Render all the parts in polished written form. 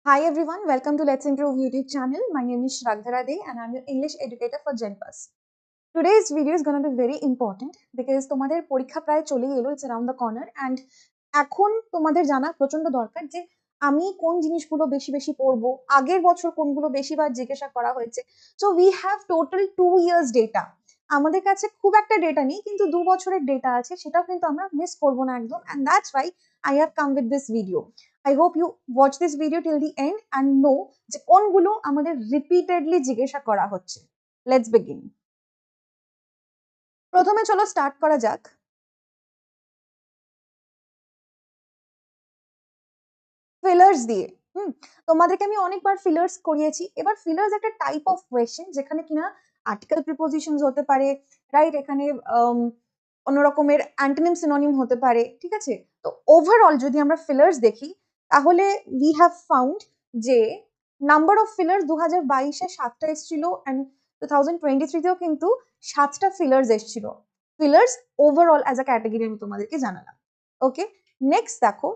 Hi everyone, welcome to Let's Improve YouTube channel. My name is Shraddha De and I'm your English educator for GenPass. Today's video is going to be very important because তোমাদের পরীক্ষা প্রায় চলেই এলো, it's around the corner and এখন তোমাদের জানা প্রচন্ড দরকার যে আমি কোন জিনিসগুলো বেশি বেশি পড়বো, আগের বছর কোনগুলো বেশিবার জিজ্ঞাসা করা হয়েছে। So we have total 2 years data. আমাদের কাছে খুব একটা ডেটা নেই, কিন্তু 2 বছরের ডেটা আছে, সেটাও কিন্তু আমরা মিস করব না একদম, and that's why I have come with this video. I hope you watch this video till the end and know যে কোনগুলো আমাদের রিপিটেডলি জিজ্ঞাসা করা হচ্ছে। Let's begin. প্রথমে চলো স্টার্ট করা যাক। ফিলার্স দিয়ে তোমাদেরকে আমি অনেকবার ফিলার্স করিয়েছি। এবার ফিলার্স একটা টাইপ অফ কোয়েশ্চেন যেখানে কিনা আর্টিকেল প্রিপোজিশনস হতে পারে, রাইট? এখানে অন্য রকমের অ্যান্টোনিম সিনোনিম হতে পারে, ঠিক আছে? তো ওভারঅল যদি আমরা ফিলার্স দেখি তাহলে উই হ্যাভ ফাউন্ড যে নাম্বার অফ ফিলার্স 2022-এ 7টা এসেছিল এন্ড 2023-তেও কিন্তু 7টা ফিলার্স এসেছিল। Fillers overall as a category আমি তোমাদেরকে জানালাম। ওকে, নেক্সট দেখো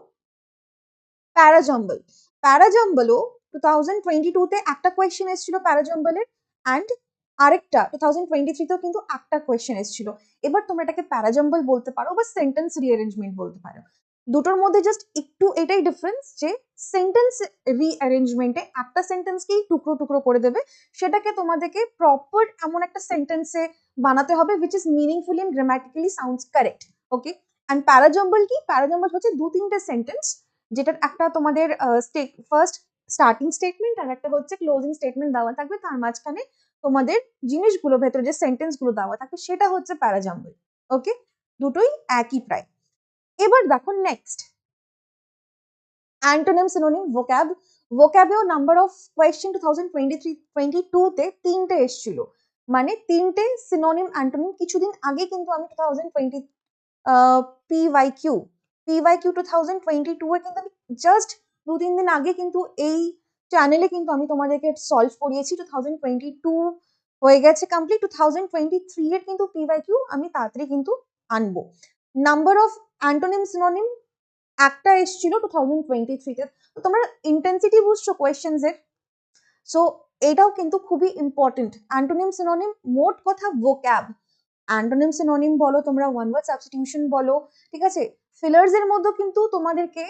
প্যারাজম্বল। প্যারাজম্বলও 2022-তে একটা কোয়েশ্চেন এসেছিল প্যারাজম্বলের, অ্যান্ড আরেকটা 2023-তেও কিন্তু একটা কোয়েশ্চেন এসেছিল। এবার তোমরা এটাকে প্যারাজম্বল বলতে পারো বা সেন্টেন্স রিঅ্যারেঞ্জমেন্ট বলতে পারো। দুটোর মধ্যে জাস্ট একটু এটাই ডিফারেন্স যে সেন্টেন্স রিঅ্যারেঞ্জমেন্টে একটা সেন্টেন্সকেই টুকরো টুকরো করে দেবে, সেটাকে তোমাদেরকে প্রপার এমন একটা সেন্টেন্সে বানাতে হবে which is meaningful and grammatically sounds correct. Okay, and parajumble কি? প্যারাজম্বল হচ্ছে 2-3টে সেন্টেন্স যেটার একটা তোমাদের ফার্স্ট স্টার্টিং স্টেটমেন্ট আর একটা হচ্ছে ক্লোজিং স্টেটমেন্ট দেওয়া থাকবে, তার মাঝখানে তোমাদের জিনিসগুলো ভেতরে যে সেন্টেন্স গুলো দেওয়া থাকবে সেটা হচ্ছে প্যারাজাম্বল। ওকে, দুটোই একই প্রায়। এবার দেখো নেক্সট অ্যান্টোনিম সিনোনিম ভোক্যাব। ভোক্যাবেও নাম্বার অফ কোয়েশ্চেন 2023-22-তে 3টে এসেছিল, মানে 3টে সিনোনিম অ্যান্টোনিম। কিছুদিন আগে কিন্তু আমি 2020 পিওয়াইকিউ 2022-এ কিন্তু আমি জাস্ট 2-3 দিন আগে কিন্তু এই চ্যানেলে কিন্তু আমি তোমাদেরকে সলভ করিয়েছি। 2022 হয়ে গেছে কমপ্লিট, 2023 এর কিন্তু পিওয়াইকিউ আমি তাড়াতাড়ি কিন্তু আনবো। নাম্বার অফ অ্যান্টোনিম সিনোনিম একটা এসেছিল 2023-তে। তো তোমরা ইন্টেন্সিটি বুঝছো কোয়েশ্চেন্স এর? সো এটাও কিন্তু খুবই ইম্পর্টেন্ট। অ্যান্টোনিম সিনোনিম মোট কথা ভোক্যাব, অ্যান্টোনিম সিনোনিম বলো, তোমরা ওয়ান ওয়ার্ড সাবস্টিটিউশন বলো, ঠিক আছে? ফিলার্স এর মধ্যে কিন্তু তোমাদেরকে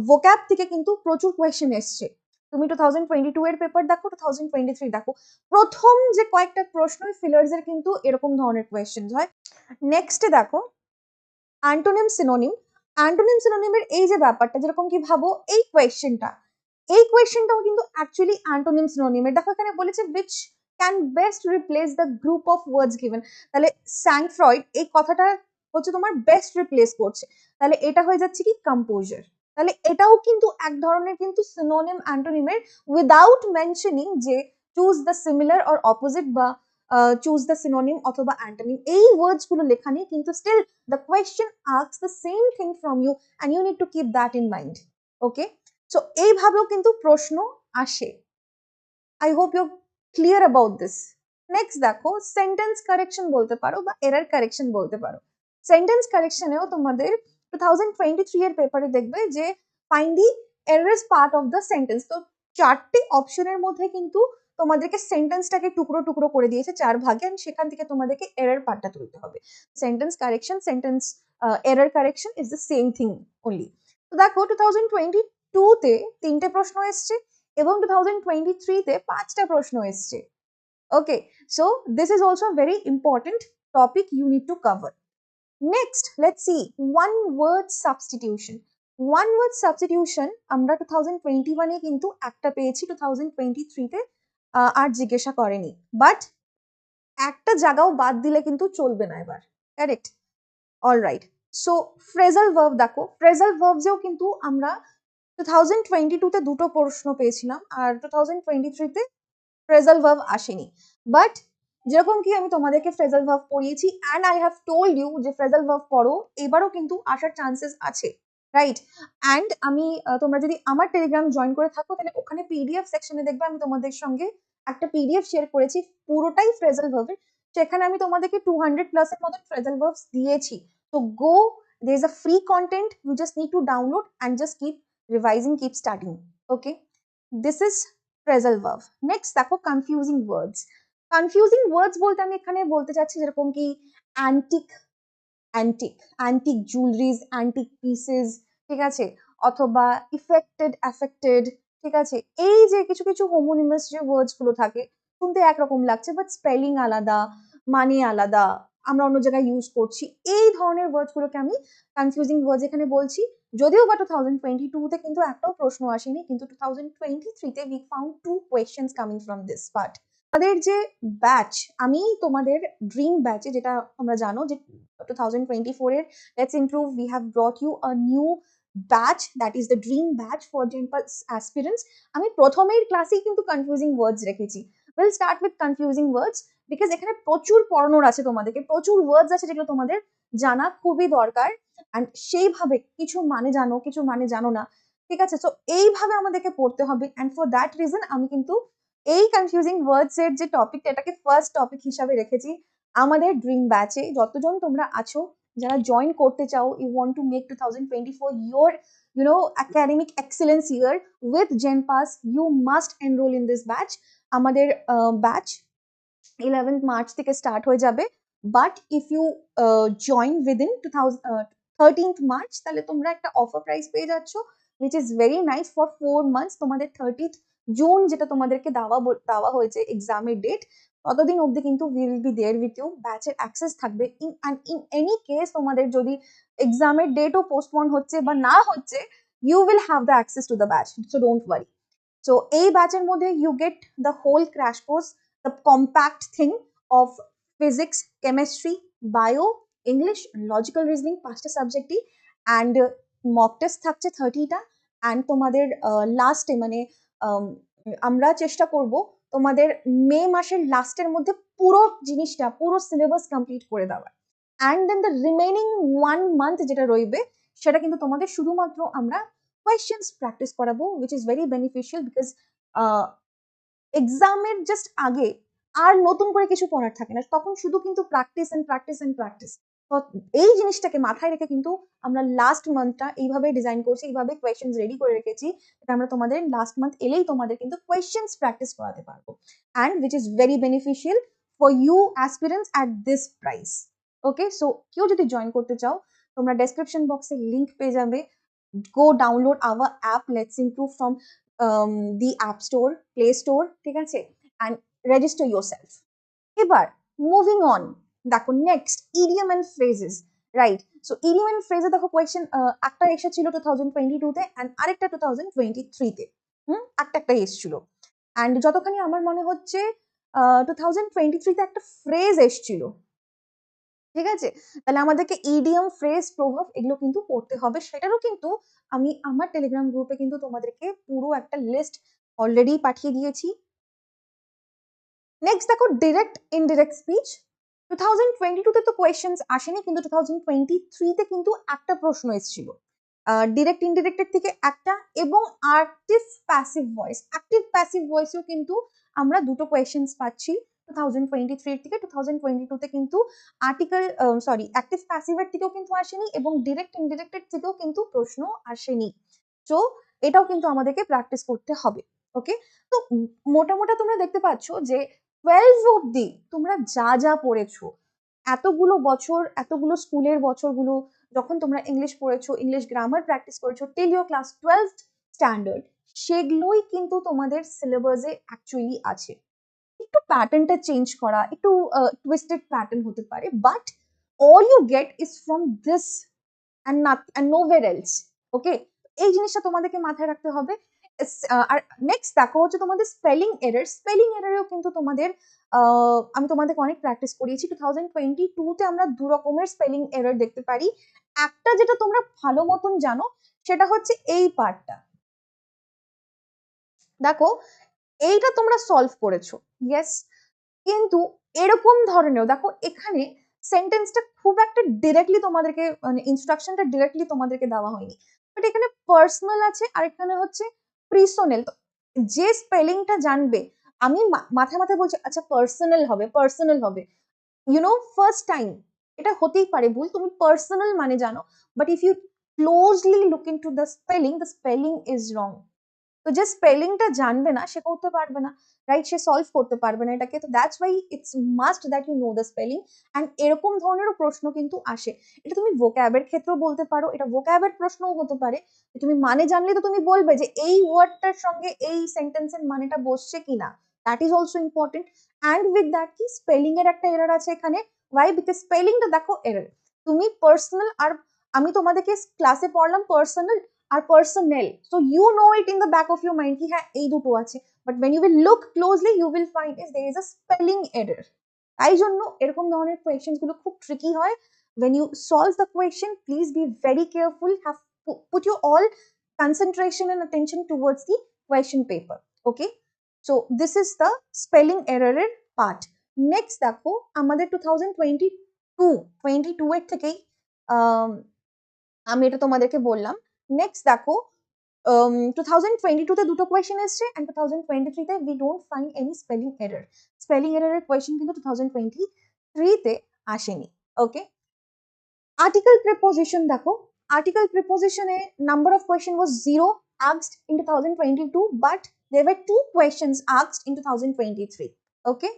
ভোক্যাব থেকে কিন্তু প্রচুর কোয়েশ্চেন এসছে। তুমি 2022 এর পেপার দেখো, 2023 দেখো, প্রথম যে কয়েকটা প্রশ্ন ফিলার্স এর কিন্তু এরকম ধরনের কোয়েশ্চেন হয়। নেক্সটে দেখো অ্যান্টোনিম সিনোনিম। অ্যান্টোনিম সিনোনিমের এই যে ব্যাপারটা, যেরকম কি ভাবো এই কোয়েশ্চেনটাও কিন্তু অ্যাকচুয়ালি অ্যান্টোনিম সিনোনিমের। দেখো এখানে বলেছে which can best replace the group of words given, তাহলে স্যাং ফ্রয়েড এই কথাটা হচ্ছে তোমার বেস্ট রিপ্লেস করছে, তাহলে এটা হয়ে যাচ্ছে কি কম্পোজার। তাহলে এটাও কিন্তু এক ধরনের কিন্তু সিনোনিম অ্যান্টোনিমের, উইদাউট মেনশনিং যে choose the similar or opposite বা চুজ দ্য সিনোনিম অথবা অ্যান্টোনিম, এই ওয়ার্ডস গুলো লেখা নেই, কিন্তু still the question asks the same thing from you and you need to keep that in mind. Okay, so এইভাবেও কিন্তু প্রশ্ন আসে। I hope you're clear about this. Next দেখো সেন্টেন্স কারেকশন বলতে পারো বা এরর কারেকশন বলতে পারো। সেন্টেন্স কারেকশনেও তোমাদের 2023 এর পেপারে দেখবে যে find the errors part of the sentence. তো 4টে অপশনের মধ্যে কিন্তু তোমাদেরকে সেন্টেন্সটাকে টুকরো টুকরো করে দিয়েছে 4 ভাগে, আর সেখান থেকে তোমাদেরকে এরর পার্টটা তুলতে হবে। Sentence correction, sentence error correction is the same thing only. তো দেখো 2022-তে 3টে প্রশ্ন এসছে এবং 2023-তে 5টা প্রশ্ন এসছে। Okay, so this is also very important topic you need to cover. Next let's see one word substitution. One word substitution আমরা 2021-এ কিন্তু একটা পেয়েছি, 2023-তে আর জিজ্ঞাসা করেনি, বাট একটা জায়গাও বাদ দিলে কিন্তু চলবে না এবার, correct? Alright, so phrasal verb দেখো, ফ্রেজাল ভার্বসেও কিন্তু আমরা 2022-তে 2টো প্রশ্ন পেয়েছিলাম আর 2023-তে ফ্রেজাল ভার্ব আসেনি। বাট যেরকম কি আমি তোমাদেরকে ফ্রেজাল ভার্ব পড়িয়েছি and I have told you যে ফ্রেজাল ভার্ব পড়ো, এবারও কিন্তু আসার চান্সেস আছে, রাইট? অ্যান্ড আমি তোমরা যদি আমার টেলিগ্রাম জয়েন করে থাকো তাহলে ওখানে পিডিএফ সেকশনে দেখবে আমি তোমাদের সঙ্গে একটা পিডিএফ শেয়ার করেছি পুরোটাই ফ্রেজাল ভার্বের, সেখানে আমি তোমাদেরকে 200+ এর মতো ফ্রেজাল ভার্বস দিয়েছি। তো গো, there is a free content, you just need to download and just keep revising, keep studying. Okay, this is phrasal verb. Next দেখো কনফিউজিং ওয়ার্ডস। কনফিউজিং ওয়ার্ডস বলতে আমি এখানে বলতে চাচ্ছি যেরকম কি antique, antique jewelleries, antique pieces, ঠিক আছে, অথবা ইফেক্টেড, অ্যাফেক্টেড, ঠিক আছে। এই যে কিছু কিছু হোমোনিমাস যে ওয়ার্ডস গুলো থাকে, শুনতে একরকম লাগছে বাট স্পেলিং আলাদা, মানে আলাদা, আমরা অন্য জায়গায় ইউজ করছি, এই ধরনের ওয়ার্ডস গুলোকে আমি কনফিউজিং ওয়ার্ডস এখানে বলছি। যদিও বা 2022 তে কিন্তু একটাও প্রশ্ন আসেনি, কিন্তু 2023 তে we found 2 questions coming from this part. আমাদের যে ব্যাচ, আমি তোমাদের ড্রিম ব্যাচে, যেটা তোমরা জানো যে 2024 এর Let's Improve, we have brought you a new batch, that is the dream batch for GenPulse aspirants. আমি প্রথমের ক্লাসেই কিন্তু কনফিউজিং ওয়ার্ডস রেখেছি। We'll start with confusing words because এখানে প্রচুর পড়ানোর আছে তোমাদেরকে, প্রচুর ওয়ার্ডস আছে যেগুলো তোমাদের জানা খুবই দরকার। অ্যান্ড সেইভাবে কিছু মানে জানো, কিছু মানে জানো না, ঠিক আছে। সো এইভাবে আমাদেরকে পড়তে হবে। অ্যান্ড ফর দ্যাট রিজন আমি কিন্তু এই কনফিউজিং ওয়ার্ডস এর যে টপিকটা, এটাকে ফার্স্ট টপিক হিসাবে রেখেছি আমাদের ড্রিম ব্যাচে। যতজন তোমরা আছো, যারা জয়েন করতে চাও, you want to make 2024 your academic excellence year with GenPass, you must enroll in this batch. আমাদের ব্যাচ 11th মার্চ থেকে স্টার্ট হয়ে যাবে, but if you join within 13th March, তাহলে তোমরা একটা অফার প্রাইস পেয়ে যাচ্ছ, which is very nice for 4 months। তোমাদের 30th জুন যেটা তোমাদেরকে দেওয়া হয়েছে এক্সামের ডেট, ততদিন অবধি কিন্তু we will be there with you, ব্যাচের অ্যাক্সেস থাকবে। in any case তোমাদের যদি এক্সামের ডেটও পোস্টপোন হচ্ছে বা না হচ্ছে, you will have the access to the batch, so don't worry. So এই ব্যাচের মধ্যে you get the whole crash course, the compact thing of physics, chemistry, bio, English, logical reasoning, 5টা সাবজেক্টই, and mock test থাকছে 30টা। and তোমাদের লাস্টে মানে আমরা চেষ্টা করব তোমাদের মে মাসের লাস্টের মধ্যে পুরো জিনিসটা, পুরো সিলেবাস কমপ্লিট করে দেওয়ার। and then the remaining 1 month যেটা রইবে, সেটা কিন্তু তোমাদের শুধুমাত্র আমরা কোয়েশ্চেন্স প্র্যাকটিস করাবো, which is very beneficial because এক্সামের জাস্ট আগে আর নতুন করে কিছু পড়ার থাকে না, তখন শুধু কিন্তু practice and practice and practice. এই জিনিসটাকে মাথায় রেখে কিন্তু আমরা লাস্ট মান্থটা এইভাবে ডিজাইন করছি, এইভাবে কোয়েশ্চেন্স রেডি করে রেখেছি, এটা আমরা তোমাদের লাস্ট মান্থ এলেই তোমাদের কিন্তু কোয়েশ্চেন্স প্র্যাকটিস করাতে পারবো, and which is very beneficial for you aspirants at this price. Okay, so কেউ যদি জয়েন করতে চাও, তোমরা ডেসক্রিপশন বক্সে লিংক পেয়ে যাবে। go download our app Let's Improve from the app store, play store, ঠিক আছে, and register yourself. এবার মুভিং অন, দেখো next idiom and phrases, right. So idiom and ফ্রেজে দেখো কোয়েশ্চেন একটা এসেছিল 2022 তে অ্যান্ড আরেকটা 2023 তে, একটা এসেছিল। অ্যান্ড যতখানি আমার মনে হচ্ছে 2023 তে একটা ফ্রেজ এসেছিল, ঠিক আছে। তাহলে আমাদেরকে ইডিয়ম, ফ্রেজ, প্রভাব এগুলো কিন্তু পড়তে হবে। সেটারও কিন্তু আমি আমার টেলিগ্রাম গ্রুপে কিন্তু তোমাদেরকে পুরো একটা লিস্ট অলরেডি পাঠিয়ে দিয়েছি। নেক্সট দেখো ডিরেক্ট ইনডিরেক্ট স্পিচ। 2022 তে তো কোয়েশ্চেন্স আসেনি, কিন্তু 2023 তে কিন্তু একটা প্রশ্ন এসেছিল ডিরেক্ট ইনডিরেক্টের থেকে একটা, এবং active passive voice. Active passive ভয়েসেও কিন্তু আমরা দুটো কোয়েশ্চেন্স পাচ্ছি 2023 থেকে। 2022 তে কিন্তু অ্যাক্টিভ প্যাসিভের থেকেও কিন্তু আসেনি, এবং ডিরেক্ট ইনডিরেক্টের থেকেও কিন্তু প্রশ্ন আসেনি। তো এটাও কিন্তু আমাদেরকে প্র্যাকটিস করতে হবে। ওকে, তো মোটামোটা তোমরা দেখতে পাচ্ছ যে 12 অব্দি তোমরা যা যা পড়েছো, এতগুলো বছর, এতগুলো স্কুলের বছরগুলো যখন তোমরা ইংলিশ পড়েছো, ইংলিশ গ্রামার প্র্যাকটিস করেছো till your class 12th standard, সেগুলোই কিন্তু তোমাদের সিলেবাসে অ্যাকচুয়ালি আছে। একটু প্যাটার্নটা চেঞ্জ করা, একটু টুইস্টেড প্যাটার্ন হতে পারে, but all you get is from this and not and nowhere else. ওকে, এই জিনিসটা তোমাদেরকে মাথায় রাখতে হবে। আর নেক্সট দেখো হচ্ছে তোমাদের স্পেলিং এরর। স্পেলিং এররেও কিন্তু তোমাদের আমি তোমাদেরকে অনেক প্র্যাকটিস করিয়েছি। 2022 তে আমরা দু রকমের স্পেলিং এরর দেখতে পারি। একটা যেটা তোমরা ভালো মতন জানো, সেটা হচ্ছে এই পার্টটা। দেখো এইটা তোমরা সলভ করেছো, ইয়েস, কিন্তু এরকম ধরনের দেখো এখানে সেন্টেন্সটা খুব একটা ডিরেক্টলি তোমাদেরকে, মানে ইনস্ট্রাকশনটা ডিরেক্টলি তোমাদেরকে দেওয়া হয়নি, বাট এখানে পার্সোনাল আছে আর এখানে হচ্ছে প্রিসোনাল। যে স্পেলিংটা জানবে, আমি মাথায় মাথায় বলছি আচ্ছা পার্সোনাল হবে, পার্সোনাল হবে, ফার্স্ট টাইম এটা হতেই পারে ভুল, তুমি পার্সোনাল মানে জানো, but if you closely look into the spelling is wrong. তো যে স্পেলিংটা জানবে না সে করতে পারবে না, রাইট? সে সলভ করতে পারবে না এটাকে। তো that's why it's must that you know the spelling. And এরকম ধরনেরও প্রশ্ন কিন্তু আসে। এটা তুমি ভোক্যাবের ক্ষেত্রেও বলতে পারো, এটা ভোক্যাবের প্রশ্নও হতে পারে। তুমি মানে জানলে তো তুমি বলবে যে এই ওয়ার্ডটার সঙ্গে এই সেন্টেন্সের মানেটা বসছে কিনা, that is also important. And with that কি স্পেলিং এর একটা এরর আছে এখানে। ওয়াই? বিকজ স্পেলিংটা দেখো এরর। তুমি পার্সোনাল আর আমি তোমাদেরকে ক্লাসে পড়লাম পার্সোনাল আর personnel, so you know it in the back of your mind কি হ্যাঁ এই দুটো আছে, but when you will look closely you will find is there is a spelling error. তাই জন্য এরকম ধরনের কোয়েশ্চেন্স গুলো খুব ট্রিকি হয়। when you solve the question please be very careful, have put your all concentration and attention towards the question paper. Okay, so this is the spelling error এর part. next দেখো আমাদের 2022 এর থেকেই আমি এটা তোমাদেরকে বললাম। নেক্সট দেখো 2022 তে দুটো কোয়েশ্চেন এসছে এন্ড 2023 তে we don't find any spelling error. Spelling এররের কোয়েশ্চেন কিন্তু 2023 তে আসেনি। ওকে, আর্টিকেল প্রিপোজিশন দেখো, আর্টিকেল প্রিপোজিশনে number of question was 0 asked in 2022 but there were 2 questions asked in 2023. ওকে,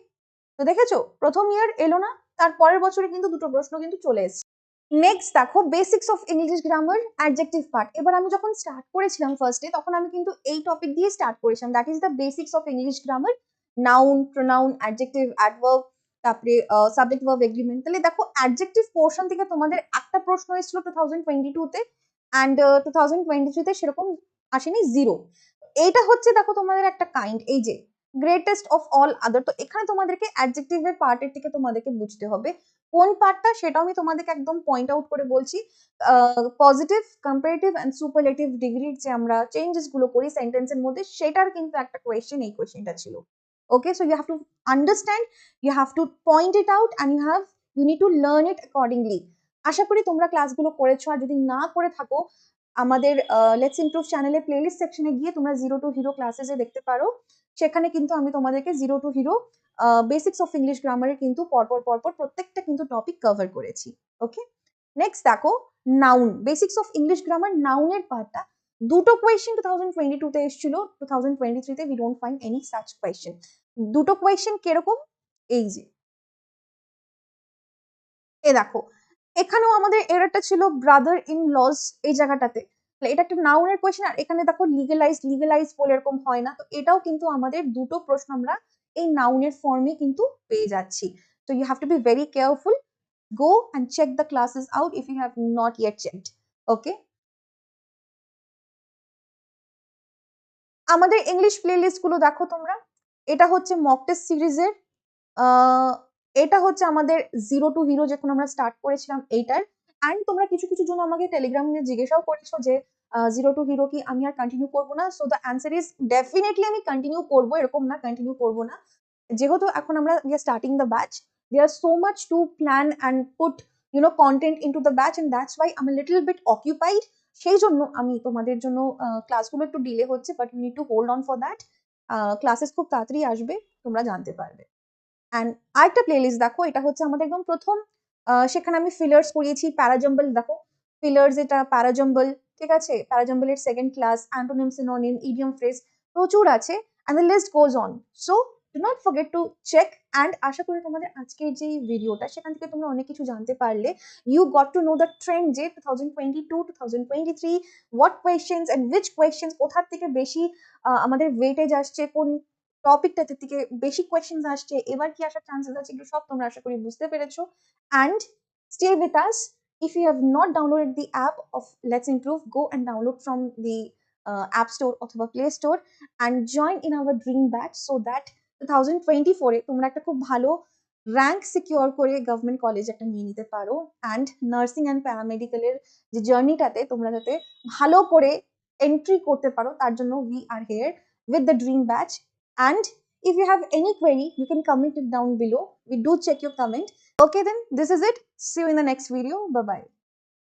তো দেখেছো প্রথম ইয়ার এলো না, তার পরের বছরে কিন্তু দুটো প্রশ্ন কিন্তু চলে এসেছে। নেক্সট দেখো basics of English grammar adjective part. এবার আমি যখন স্টার্ট করেছিলাম ফার্স্টে তখন আমি কিন্তু এই টপিক দিয়ে স্টার্ট করেছিলাম, that is the basics of English grammar, noun, pronoun, adjective, adverb, তারপরে সাবজেক্ট ভার্ব এগ্রিমেন্ট। তাহলে দেখো অ্যাডজেক্টিভ পোর্শন থেকে তোমাদের একটা প্রশ্ন এসেছিল 2022 তে অ্যান্ড 2023 তে সেরকম আসেনি, 0। এইটা হচ্ছে দেখো তোমাদের একটা কাইন্ড, এই যে গ্রেটেস্ট অফ অল আদার। তো এখানে তোমাদেরকে অ্যাডজেক্টিভের পার্টের থেকে তোমাদেরকে বুঝতে হবে কোন পার্টটা, সেটাও আমি তোমাদেরকে একদম পয়েন্ট আউট করে বলছি। পজিটিভ, কম্পারেটিভ এন্ড সুপারলেটিভ ডিগ্রির যে আমরা চেঞ্জেস গুলো করি সেন্টেন্সের মধ্যে, সেটার কিন্তু একটা কোয়েশ্চেন এই কোয়েশ্চেনটা ছিল। Okay, so you have to understand, you have to point it out and you need to learn it accordingly. আশা করি তোমরা ক্লাসগুলো করেছো, আর যদি না করে থাকো আমাদের লেটস ইমপ্রুভ চ্যানেলে প্লেলিস্ট সেকশনে গিয়ে তোমরা জিরো টু হিরো ক্লাসেসে দেখতে পারো। সেখানে কিন্তু আমি তোমাদেরকে zero to hero basics of English গ্রামারের কিন্তু পরপর প্রত্যেকটা কিন্তু টপিক কভার করেছি। ওকে, নেক্সট দেখো noun, basics of English grammar নাউনের পার্টটা দুটো কোয়েশ্চেন 2022 তে এসেছিল, 2023 তে we don't find any such question. দুটো কোয়েশ্চেন কিরকম, এই যে এ দেখো এখানেও আমাদের এররটা ছিল ব্রাদার ইন লজ এই জায়গাটাতে। এটা একটা নাউনের কোয়েশ্চেন, আর এখানে দেখো লিগালাইজ বলে এরকম হয় না। তো এটাও কিন্তু আমাদের দুটো প্রশ্ন আমরা এই নাউনের ফর্মে কিন্তু পেয়ে যাচ্ছি। So you have to be very careful. Go and check the classes out if you have not yet checked. Okay. আমাদের ইংলিশ প্লেলিস্ট গুলো দেখো তোমরা, এটা হচ্ছে মক টেস্ট সিরিজের, এটা হচ্ছে আমাদের জিরো টু হিরো যখন আমরা স্টার্ট করেছিলাম এইটার। অ্যান্ড তোমরা কিছু কিছু জন আমাকে টেলিগ্রামে জিজ্ঞাসাও করেছো যে জিরো টু হিরো কি আমি আর কন্টিনিউ করবো না। So the answer is definitely আমি কন্টিনিউ করবো, এরকম না কন্টিনিউ করবো না। যেহেতু এখন আমরা we are starting the batch, there are so much to plan and put content into the batch, and that's why I'm a little bit occupied. সেই জন্য আমি তোমাদের জন্য ক্লাসগুলো একটু ডিলে হচ্ছে, but you need to hold on for that. Classes খুব তাড়াতাড়ি আসবে, তোমরা জানতে পারবে। অ্যান্ড আরেকটা প্লেলিস্ট দেখো, এটা হচ্ছে আমাদের একদম প্রথম, সেখানে আমি ফিলার্স করিয়েছি, প্যারাজাম্বল দেখো ফিলার্স, এটা প্যারাজাম্বল, ঠিক আছে? প্যারাজাম্বলের second class, antonym, synonym, idiom, phrase প্রচুর আছে, and the list goes on. So do not forget to check. And আশা করি তোমাদের আজকের যে ভিডিওটা সেখান থেকে তোমরা অনেক কিছু জানতে পারলে। You got to know the trend যে 2022 2023 what questions and which questions কোথার থেকে বেশি আমাদের ওয়েটেজ আসছে, কোন টপিকটা থেকে বেশি কোয়েশ্চেন্স আসছে, এবার কি আসার চান্সেস আছে, এগুলো সব তোমরা আশা করি বুঝতে পেরেছো। And stay with us. If you have not downloaded the app of Let's Improve, go and download from the App Store অথবা Play Store and join in our dream batch so that 2024 এ তোমরা একটা খুব ভালো rank secure করে government college একটা নিয়ে নিতে পারো। অ্যান্ড নার্সিং অ্যান্ড প্যারামেডিক্যালের যে জার্নিটাতে তোমরা যাতে ভালো করে এন্ট্রি করতে পারো, তার জন্য we are here with the dream batch. And if you have any query, you can comment it down below. We do check your comment. Okay, then this is it. See you in the next video. Bye bye.